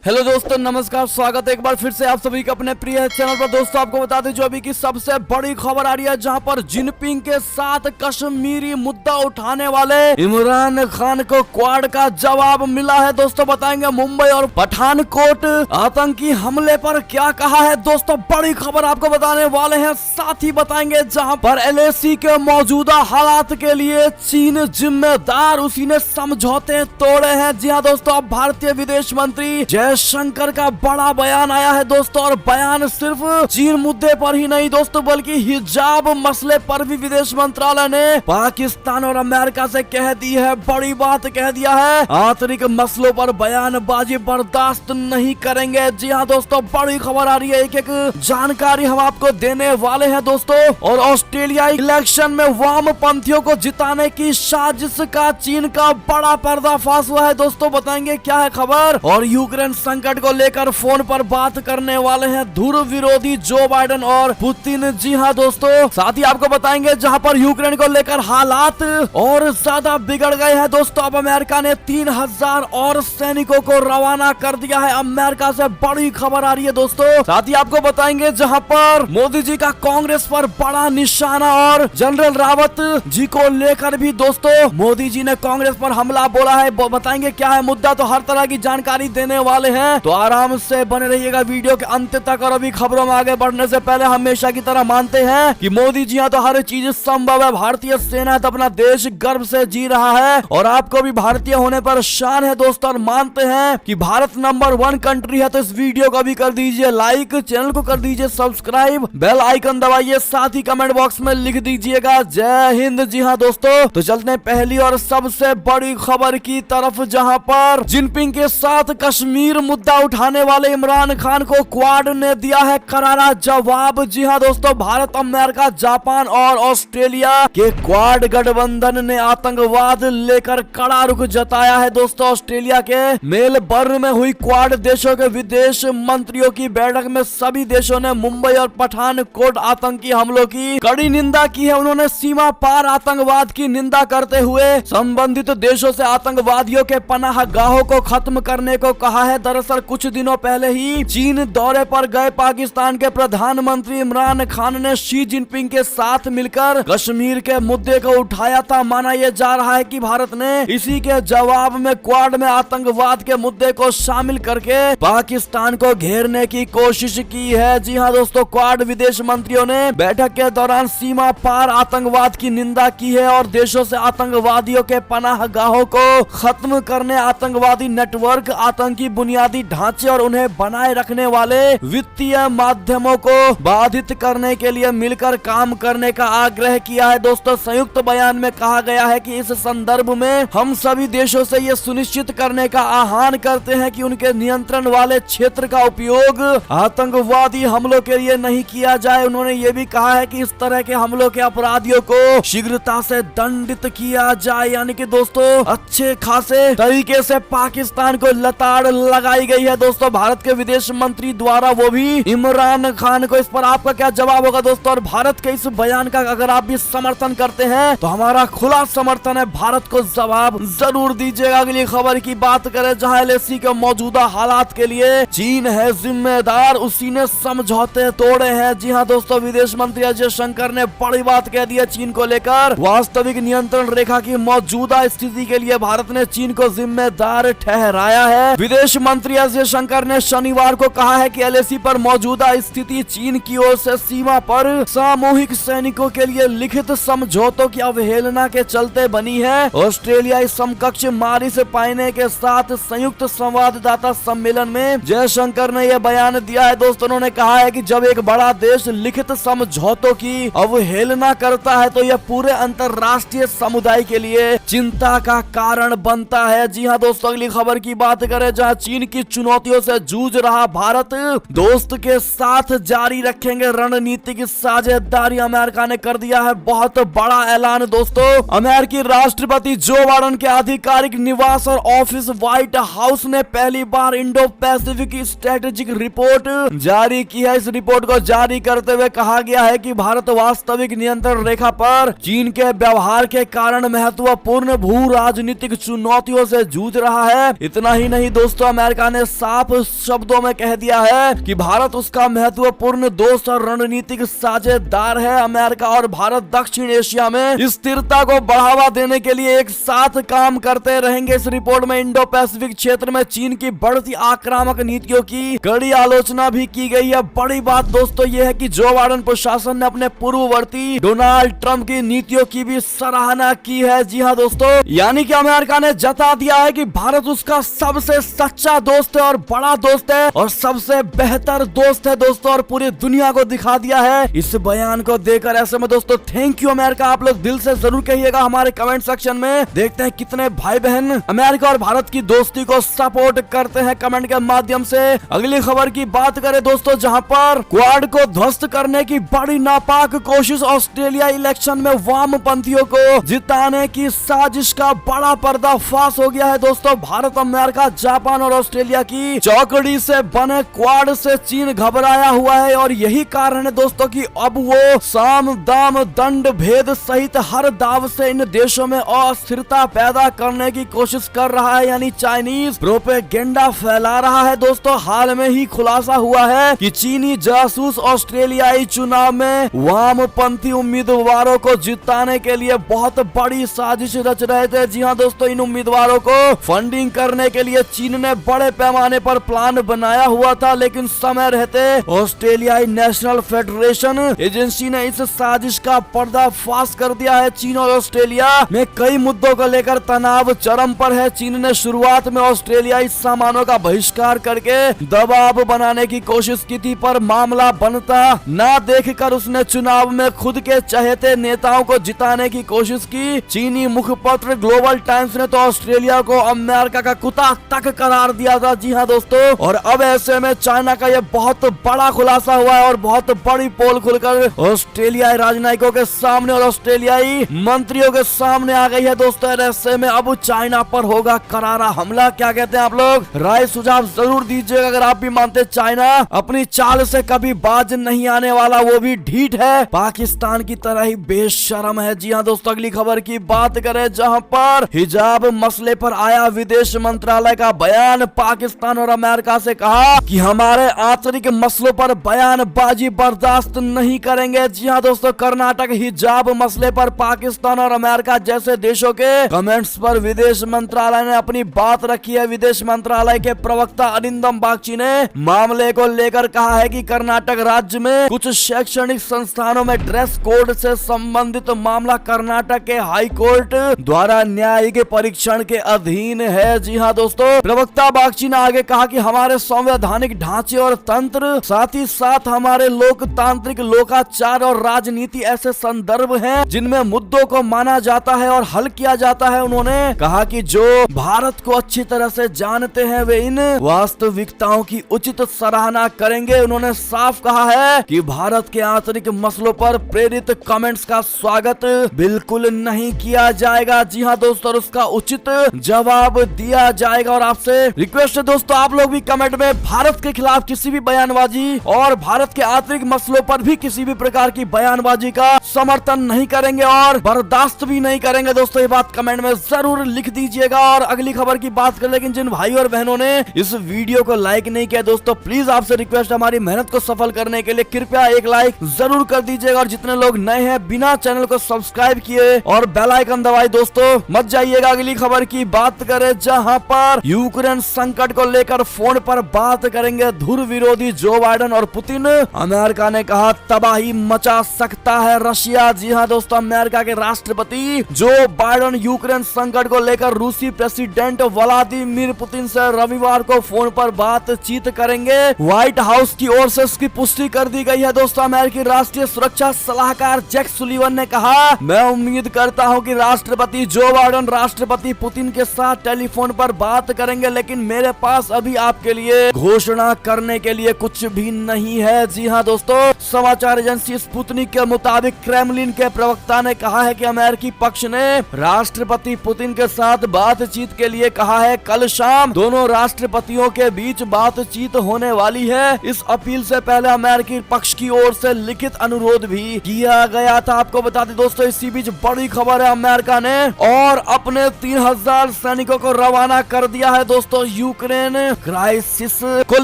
Hello दोस्तों, नमस्कार। स्वागत है एक बार फिर से आप सभी का अपने प्रिय चैनल पर। दोस्तों आपको बता दें जो अभी की सबसे बड़ी खबर आ रही है, जहां पर जिनपिंग के साथ कश्मीरी मुद्दा उठाने वाले इमरान खान को क्वाड का जवाब मिला है। दोस्तों बताएंगे मुंबई और पठानकोट आतंकी हमले पर क्या कहा है। दोस्तों बड़ी खबर आपको बताने वाले हैं। साथ ही बताएंगे जहां पर LAC के मौजूदा हालात के लिए चीन जिम्मेदार, उसी ने समझौते तोड़े हैं। जी हाँ दोस्तों, अब भारतीय विदेश मंत्री जयशंकर का बड़ा बयान आया है दोस्तों, और बयान सिर्फ चीन मुद्दे पर ही नहीं दोस्तों, बल्कि हिजाब मसले पर भी विदेश मंत्रालय ने पाकिस्तान और अमेरिका से कह दी है, बड़ी बात कह दिया है। आंतरिक मसलों पर बयानबाजी बर्दाश्त नहीं करेंगे। जी हाँ दोस्तों, बड़ी खबर आ रही है, एक एक जानकारी हम आपको देने वाले हैं दोस्तों। और ऑस्ट्रेलिया इलेक्शन में वामपंथियों को जिताने की साजिश का चीन का बड़ा पर्दाफाश हुआ है दोस्तों, बताएंगे क्या है खबर। और यूक्रेन संकट को लेकर फोन पर बात करने वाले हैं ध्रुव विरोधी जो बाइडेन और पुतिन। जी हाँ दोस्तों, साथ ही आपको बताएंगे जहां पर यूक्रेन को लेकर हालात और ज्यादा बिगड़ गए हैं दोस्तों। अब अमेरिका ने 3000 और सैनिकों को रवाना कर दिया है। अमेरिका से बड़ी खबर आ रही है दोस्तों। साथ ही आपको बताएंगे जहां पर मोदी जी का कांग्रेस पर बड़ा निशाना, और जनरल रावत जी को लेकर भी दोस्तों मोदी जी ने कांग्रेस पर हमला बोला है। बताएंगे क्या है मुद्दा, तो हर तरह की जानकारी देने वाले हैं, तो आराम से बने रहिएगा वीडियो के अंत तक। और अभी खबरों में आगे बढ़ने से पहले हमेशा की तरह मानते हैं कि मोदी जी यहाँ तो हर चीज संभव है। भारतीय सेना तो अपना देश गर्व से जी रहा है, और आपको भी भारतीय होने पर शान है दोस्तों। और मानते हैं कि भारत नंबर 1 कंट्री है, तो इस वीडियो को भी कर दीजिए लाइक, चैनल को कर दीजिए सब्सक्राइब, बेल आइकन दबाइए, साथ ही कमेंट बॉक्स में लिख दीजिएगा जय हिंद। जी हाँ दोस्तों, तो चलते हैं पहली और सबसे बड़ी खबर की तरफ, जहां पर जिनपिंग के साथ कश्मीर मुद्दा उठाने वाले इमरान खान को क्वाड ने दिया है करारा जवाब। जी हाँ दोस्तों, भारत, अमेरिका, जापान और ऑस्ट्रेलिया के क्वाड गठबंधन ने आतंकवाद लेकर कड़ा रुख जताया है दोस्तों। ऑस्ट्रेलिया के मेलबर्न में हुई क्वाड देशों के विदेश मंत्रियों की बैठक में सभी देशों ने मुंबई और पठानकोट आतंकी हमलों की कड़ी निंदा की है। उन्होंने सीमा पार आतंकवाद की निंदा करते हुए संबंधित देशों से आतंकवादियों के पनाहगाहों को खत्म करने को कहा है। दरअसल कुछ दिनों पहले ही चीन दौरे पर गए पाकिस्तान के प्रधानमंत्री इमरान खान ने शी जिनपिंग के साथ मिलकर कश्मीर के मुद्दे को उठाया था। माना यह जा रहा है कि भारत ने इसी के जवाब में क्वाड में आतंकवाद के मुद्दे को शामिल करके पाकिस्तान को घेरने की कोशिश की है। जी हाँ दोस्तों, क्वाड विदेश मंत्रियों ने बैठक के दौरान सीमा पार आतंकवाद की निंदा की है, और देशों से आतंकवादियों के पनाहगाहों को खत्म करने, आतंकवादी नेटवर्क, आतंकी बुनियादी ढांचे और उन्हें बनाए रखने वाले वित्तीय माध्यमों को बाधित करने के लिए मिलकर काम करने का आग्रह किया है दोस्तों। संयुक्त बयान में कहा गया है कि इस संदर्भ में हम सभी देशों से ये सुनिश्चित करने का आह्वान करते हैं कि उनके नियंत्रण वाले क्षेत्र का उपयोग आतंकवादी हमलों के लिए नहीं किया जाए। उन्होंने ये भी कहा है कि इस तरह के हमलों के अपराधियों को शीघ्रता से दंडित किया जाए। यानी कि दोस्तों अच्छे खासे तरीके से पाकिस्तान को लताड़ लगाई गई है दोस्तों भारत के विदेश मंत्री द्वारा, वो भी इमरान खान को। इस पर आपका क्या जवाब होगा दोस्तों? और भारत के इस बयान का अगर आप भी समर्थन करते हैं तो हमारा खुला समर्थन है, भारत को जवाब जरूर दीजिएगा। अगली खबर की बात करें, जहां LAC के मौजूदा हालात के लिए चीन है जिम्मेदार, उसी ने समझौते तोड़े हैं। जी हाँ दोस्तों, विदेश मंत्री जयशंकर ने बड़ी बात कह दी है चीन को लेकर। वास्तविक नियंत्रण रेखा की मौजूदा स्थिति के लिए भारत ने चीन को जिम्मेदार ठहराया है। विदेश मंत्री जयशंकर ने शनिवार को कहा है कि LAC पर मौजूदा स्थिति चीन की ओर से सीमा पर सामूहिक सैनिकों के लिए लिखित समझौतों की अवहेलना के चलते बनी है। ऑस्ट्रेलियाई समकक्ष मारिस पायने के साथ संयुक्त संवाददाता सम्मेलन में जयशंकर ने यह बयान दिया है दोस्तों। उन्होंने कहा है कि जब एक बड़ा देश लिखित समझौतों की अवहेलना करता है तो यह पूरे अंतर्राष्ट्रीय समुदाय के लिए चिंता का कारण बनता है। जी हाँ दोस्तों, अगली खबर की बात करें, जहां चीन की चुनौतियों से जूझ रहा भारत दोस्त के साथ जारी रखेंगे रणनीतिक साझेदारी। अमेरिका ने कर दिया है बहुत बड़ा ऐलान दोस्तों। अमेरिकी राष्ट्रपति जो बाइडेन के आधिकारिक निवास और ऑफिस व्हाइट हाउस ने पहली बार इंडो पैसिफिक स्ट्रेटेजिक रिपोर्ट जारी की है। इस रिपोर्ट को जारी करते हुए कहा गया है कि भारत वास्तविक नियंत्रण रेखा पर चीन के व्यवहार के कारण महत्वपूर्ण भू राजनीतिक चुनौतियों से जूझ रहा है। इतना ही नहीं दोस्तों, अमेरिका अमेरिका ने साफ शब्दों में कह दिया है कि भारत उसका महत्वपूर्ण दोस्त और रणनीतिक साझेदार है। अमेरिका और भारत दक्षिण एशिया में स्थिरता को बढ़ावा देने के लिए एक साथ काम करते रहेंगे। इस रिपोर्ट में इंडो पैसिफिक क्षेत्र में चीन की बढ़ती आक्रामक नीतियों की कड़ी आलोचना भी की गई है। बड़ी बात दोस्तों ये है कि जो बाइडेन प्रशासन ने अपने पूर्ववर्ती डोनाल्ड ट्रंप की नीतियों की भी सराहना की है। जी हाँ दोस्तों, यानी कि अमेरिका ने जता दिया है कि भारत उसका सबसे सच्चा दोस्त है और बड़ा दोस्त है और सबसे बेहतर दोस्त है दोस्तों, और पूरी दुनिया को दिखा दिया है इस बयान को देकर। ऐसे में दोस्तों थैंक यू अमेरिका, आप लोग दिल से जरूर कहिएगा हमारे कमेंट सेक्शन में। देखते हैं कितने भाई बहन अमेरिका और भारत की दोस्ती को सपोर्ट करते हैं कमेंट के माध्यम से। अगली खबर की बात करें दोस्तों, जहां पर क्वाड को ध्वस्त करने की बड़ी नापाक कोशिश, ऑस्ट्रेलिया इलेक्शन में वामपंथियों को जिताने की साजिश का बड़ा पर्दाफाश हो गया है दोस्तों। भारत, अमेरिका, जापान और ऑस्ट्रेलिया की चौकड़ी से बने क्वाड से चीन घबराया हुआ है और यही कारण है दोस्तों कि अब वो साम दाम दंड भेद सहित हर दाव से इन देशों में अस्थिरता पैदा करने की कोशिश कर रहा है, यानी चाइनीज प्रोपेगेंडा फैला रहा है दोस्तों। हाल में ही खुलासा हुआ है कि चीनी जासूस ऑस्ट्रेलियाई चुनाव में वामपंथी उम्मीदवारों को जिताने के लिए बहुत बड़ी साजिश रच रहे थे। जी हाँ दोस्तों, इन उम्मीदवारों को फंडिंग करने के लिए चीन ने बड़े पैमाने पर प्लान बनाया हुआ था, लेकिन समय रहते ऑस्ट्रेलियाई नेशनल फेडरेशन एजेंसी ने इस साजिश का पर्दाफाश कर दिया है। चीन और ऑस्ट्रेलिया में कई मुद्दों को लेकर तनाव चरम पर है। चीन ने शुरुआत में ऑस्ट्रेलियाई सामानों का बहिष्कार करके दबाव बनाने की कोशिश की थी, पर मामला बनता ना देखकर उसने चुनाव में खुद के चहेते नेताओं को जिताने की कोशिश की। चीनी मुखपत्र ग्लोबल टाइम्स ने तो ऑस्ट्रेलिया को अमेरिका का कुत्ता तक करार दिया था। जी हाँ दोस्तों, और अब ऐसे में चाइना का ये बहुत बड़ा खुलासा हुआ है और बहुत बड़ी पोल खुलकर ऑस्ट्रेलियाई राजनयिकों के सामने और ऑस्ट्रेलियाई मंत्रियों के सामने आ गई है दोस्तों। ऐसे में अब चाइना पर होगा करारा हमला। क्या कहते हैं आप लोग? राय सुझाव जरूर दीजिएगा अगर आप भी मानते चाइना अपनी चाल से कभी बाज नहीं आने वाला, वो भी ढीठ है, पाकिस्तान की तरह ही बेशरम है। जी हाँ दोस्तों, अगली खबर की बात करें, जहां पर हिजाब मसले पर आया विदेश मंत्रालय का बयान। पाकिस्तान और अमेरिका से कहा कि हमारे आंतरिक मसलों पर बयानबाजी बर्दाश्त नहीं करेंगे। जी हाँ दोस्तों, कर्नाटक हिजाब मसले पर पाकिस्तान और अमेरिका जैसे देशों के कमेंट्स पर विदेश मंत्रालय ने अपनी बात रखी है। विदेश मंत्रालय के प्रवक्ता अरिंदम बागची ने मामले को लेकर कहा है कि कर्नाटक राज्य में कुछ शैक्षणिक संस्थानों में ड्रेस कोड से संबंधित मामला कर्नाटक के हाई कोर्ट द्वारा न्यायिक परीक्षण के अधीन है। जी हाँ दोस्तों, प्रवक्ता बागची ने आगे कहा कि हमारे संवैधानिक ढांचे और तंत्र, साथ ही साथ हमारे लोकतांत्रिक लोकाचार और राजनीति ऐसे संदर्भ हैं जिनमें मुद्दों को माना जाता है और हल किया जाता है। उन्होंने कहा कि जो भारत को अच्छी तरह से जानते हैं वे इन वास्तविकताओं की उचित सराहना करेंगे। उन्होंने साफ कहा है कि भारत के आंतरिक मसलों पर प्रेरित कमेंट्स का स्वागत बिल्कुल नहीं किया जाएगा। जी हाँ दोस्तों, और उसका उचित जवाब दिया जाएगा। और आपसे रिक्वेस्ट है दोस्तों, आप लोग भी कमेंट में भारत के खिलाफ किसी भी बयानबाजी और भारत के आंतरिक मसलों पर भी किसी भी प्रकार की बयानबाजी का समर्थन नहीं करेंगे और बर्दाश्त भी नहीं करेंगे। दोस्तों ये बात कमेंट में जरूर लिख दीजिएगा। और अगली खबर की बात कर, लेकिन जिन भाई और बहनों ने इस वीडियो को लाइक नहीं किया दोस्तों, प्लीज आपसे रिक्वेस्ट, हमारी मेहनत को सफल करने के लिए कृपया एक लाइक जरूर कर दीजिएगा। और जितने लोग नए हैं बिना चैनल को सब्सक्राइब किए और बेल आइकन दबाए दोस्तों मत जाइएगा। अगली खबर की बात करें, जहां पर यूक्रेन संकट को लेकर फोन पर बात करेंगे धुर विरोधी जो बाइडेन और पुतिन। अमेरिका ने कहा तबाही मचा सकता है रशिया। जी हाँ दोस्तों, अमेरिका के राष्ट्रपति जो बाइडेन यूक्रेन संकट को लेकर रूसी प्रेसिडेंट व्लादिमीर पुतिन से रविवार को फोन पर बातचीत करेंगे। व्हाइट हाउस की ओर से इसकी पुष्टि कर दी गई है दोस्तों। अमेरिकी राष्ट्रीय सुरक्षा सलाहकार जैक सुलिवन ने कहा, मैं उम्मीद करता हूं कि राष्ट्रपति जो बाइडेन राष्ट्रपति पुतिन के साथ टेलीफोन पर बात करेंगे, लेकिन मेरे पास अभी आपके लिए घोषणा करने के लिए कुछ भी नहीं है। जी हाँ दोस्तों, समाचार एजेंसी स्पुतनिक के मुताबिक क्रेमलिन के प्रवक्ता ने कहा है कि अमेरिकी पक्ष ने राष्ट्रपति पुतिन के साथ बातचीत के लिए कहा है। कल शाम दोनों राष्ट्रपतियों के बीच बातचीत होने वाली है। इस अपील से पहले अमेरिकी पक्ष की ओर से लिखित अनुरोध भी किया गया था। आपको बता दें दोस्तों, इसी बीच बड़ी खबर है, अमेरिका ने और अपने 3000 सैनिकों को रवाना कर दिया है दोस्तों यूक्रेन क्राइसिस को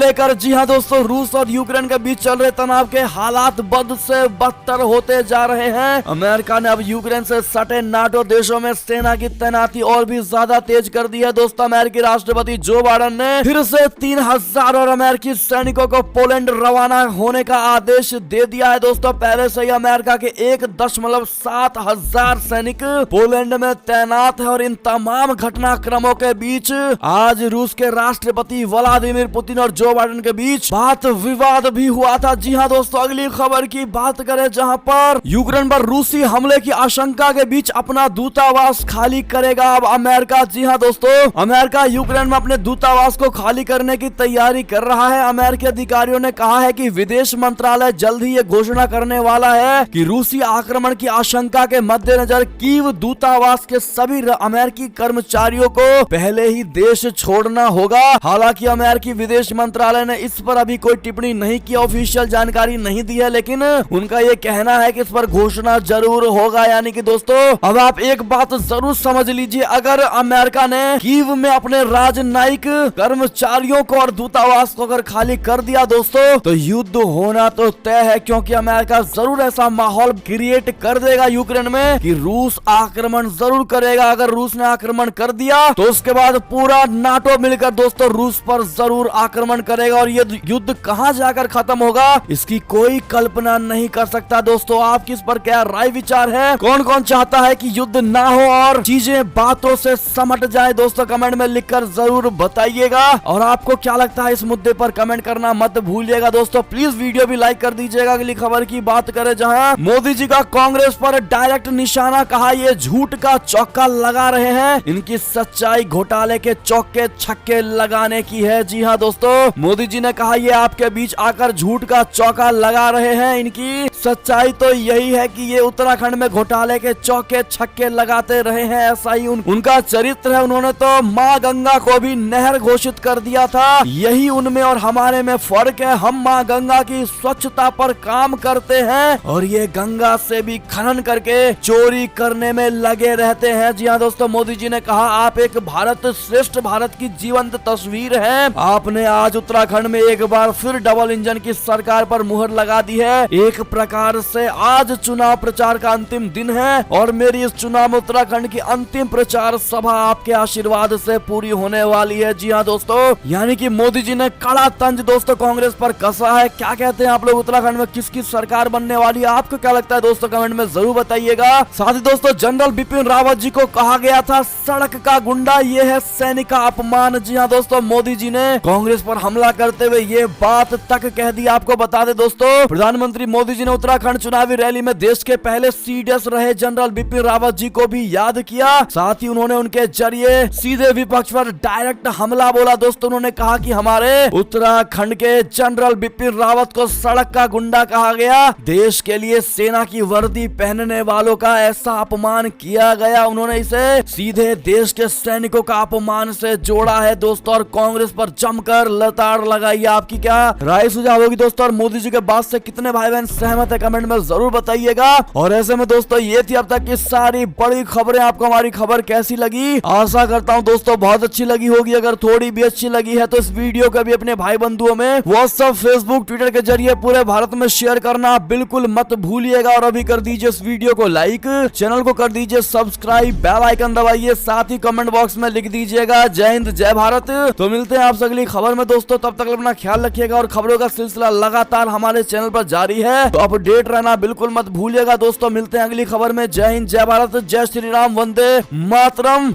लेकर। जी हाँ दोस्तों, रूस और यूक्रेन के बीच चल रहे तनाव के हालात बद से बदतर होते जा रहे हैं। अमेरिका ने अब यूक्रेन से सटे नाटो देशों में सेना की तैनाती और भी ज्यादा तेज कर दी है दोस्तों। अमेरिकी राष्ट्रपति जो बाइडेन ने फिर से 3000 और अमेरिकी सैनिकों को पोलैंड रवाना होने का आदेश दे दिया है दोस्तों। पहले से ही अमेरिका के 1.7 हजार सैनिक पोलैंड में तैनात है और इन तमाम घटनाक्रमों के बीच आज रूस के राष्ट्रपति व्लादिमीर पुतिन और जो बाइडेन के बीच बात विवाद भी हुआ था। जी हाँ दोस्तों, अगली खबर की बात करें जहां पर यूक्रेन पर रूसी हमले की आशंका के बीच अपना दूतावास खाली करेगा अब अमेरिका। जी हाँ दोस्तों, अमेरिका यूक्रेन में अपने दूतावास को खाली करने की तैयारी कर रहा है। अमेरिकी अधिकारियों ने कहा है कि विदेश मंत्रालय जल्द ही ये घोषणा करने वाला है कि रूसी आक्रमण की आशंका के मद्देनजर कीव दूतावास के सभी अमेरिकी कर्मचारियों को पहले ही देश छोड़ना होगा। हालांकि अमेरिकी विदेश मंत्रालय ने इस पर अभी कोई टिप्पणी नहीं की, ऑफिशियल जानकारी नहीं दी है, लेकिन उनका ये कहना है कि इस पर घोषणा जरूर होगा। यानी कि दोस्तों, अब आप एक बात जरूर समझ लीजिए, अगर अमेरिका ने कीव में अपने राजनयिक कर्मचारियों को और दूतावास को अगर खाली कर दिया दोस्तों, तो युद्ध होना तो तय है, क्योंकि अमेरिका जरूर ऐसा माहौल क्रिएट कर देगा यूक्रेन में कि रूस आक्रमण जरूर करेगा। अगर रूस ने आक्रमण कर दिया तो उसके बाद पूरा नाटो मिलकर दोस्तों रूस पर जरूर आक्रमण करेगा और ये युद्ध कहां जाकर खत्म होगा इसकी कोई कल्पना नहीं कर सकता। दोस्तों, आपकी इस पर क्या राय विचार है? कौन कौन चाहता है कि युद्ध ना हो और चीजें बातों से समट जाए? दोस्तों कमेंट में लिखकर जरूर बताइएगा। और आपको क्या लगता है इस मुद्दे पर कमेंट करना मत भूलिएगा। दोस्तों प्लीज वीडियो भी लाइक कर दीजिएगा। अगली खबर की बात करें जहां मोदी जी का कांग्रेस पर डायरेक्ट निशाना, कहा ये झूठ का चौका लगा रहे हैं, इनकी सच्चाई घोटाले के चौके छक्के लगाने की है। जी हाँ दोस्तों, मोदी जी ने कहा ये आपके बीच आकर झूठ का चौका लगा रहे हैं, इनकी सच्चाई तो यही है कि ये उत्तराखंड में घोटाले के चौके छक्के लगाते रहे हैं। ऐसा ही उनका चरित्र है। उन्होंने तो माँ गंगा को भी नहर घोषित कर दिया था। यही उनमें और हमारे में फर्क है। हम माँ गंगा की स्वच्छता पर काम करते हैं और ये गंगा से भी खनन करके चोरी करने में लगे रहते हैं। जी हाँ दोस्तों, मोदी जी ने कहा आप एक भारत श्रेष्ठ भारत की जीवंत तस्वीर है। आपने आज उत्तराखंड में एक बार फिर डबल इंजन की सरकार पर मुहर लगा दी है। एक प्रकार से आज चुनाव प्रचार का अंतिम दिन है और मेरी इस चुनाव में उत्तराखंड की अंतिम प्रचार सभा आपके आशीर्वाद से पूरी होने वाली है। जी हाँ दोस्तों, यानी कि मोदी जी ने कड़ा तंज दोस्तों कांग्रेस पर कसा है। क्या कहते हैं आप लोग, उत्तराखंड में किसकी सरकार बनने वाली है? आपको क्या लगता है दोस्तों, कमेंट में जरूर बताइएगा। साथ ही दोस्तों, जनरल बिपिन रावत जी को कहा गया था सड़क का गुंडा, ये है सैनिक का अपमान। जी हाँ दोस्तों, मोदी जी ने कांग्रेस पर हमला करते हुए ये बात तक कह दी। आपको बता दें दोस्तों, प्रधानमंत्री मोदी जी ने उत्तराखंड चुनावी रैली में देश के पहले सीडीएस रहे जनरल बिपिन रावत जी को भी याद किया। साथ ही उन्होंने उनके जरिए सीधे विपक्ष पर डायरेक्ट हमला बोला। दोस्तों उन्होंने कहा कि हमारे उत्तराखंड के जनरल बिपिन रावत को सड़क का गुंडा कहा गया। देश के लिए सेना की वर्दी पहनने वालों का ऐसा अपमान किया गया। उन्होंने इसे सीधे देश के सैनिकों का अपमान से जोड़ा है दोस्तों, और कांग्रेस पर जमकर लताड़ लगाई। आपकी क्या राय सुझाव होगी दोस्तों, और मोदी जी के बात से कितने भाई बहन सहमत है कमेंट में जरूर बताइएगा। और ऐसे में दोस्तों ये थी अब तक की सारी बड़ी खबरें। आपको हमारी खबर कैसी लगी? आशा करता हूँ दोस्तों बहुत अच्छी लगी होगी। अगर थोड़ी भी अच्छी लगी है तो इस वीडियो को भी अपने भाई बंधुओं में व्हाट्सएप, फेसबुक, ट्विटर के जरिए पूरे भारत में शेयर करना बिल्कुल मत भूलिएगा। और अभी कर दीजिए इस वीडियो को लाइक, चैनल को कर दीजिए सब्सक्राइब, बेल आइकन दबाइए, साथ ही कमेंट बॉक्स में लिख दीजिएगा जय हिंद जय भारत। तो मिलते हैं आपसे अगली खबर में दोस्तों, तब तक अपना ख्याल रखिएगा। और खबरों का सिलसिला लगातार हमारे चैनल पर जारी है, तो अपडेट रहना बिल्कुल मत भूलिएगा दोस्तों। मिलते हैं अगली खबर में। जय हिंद जय भारत, जय श्री राम, वंदे मातरम।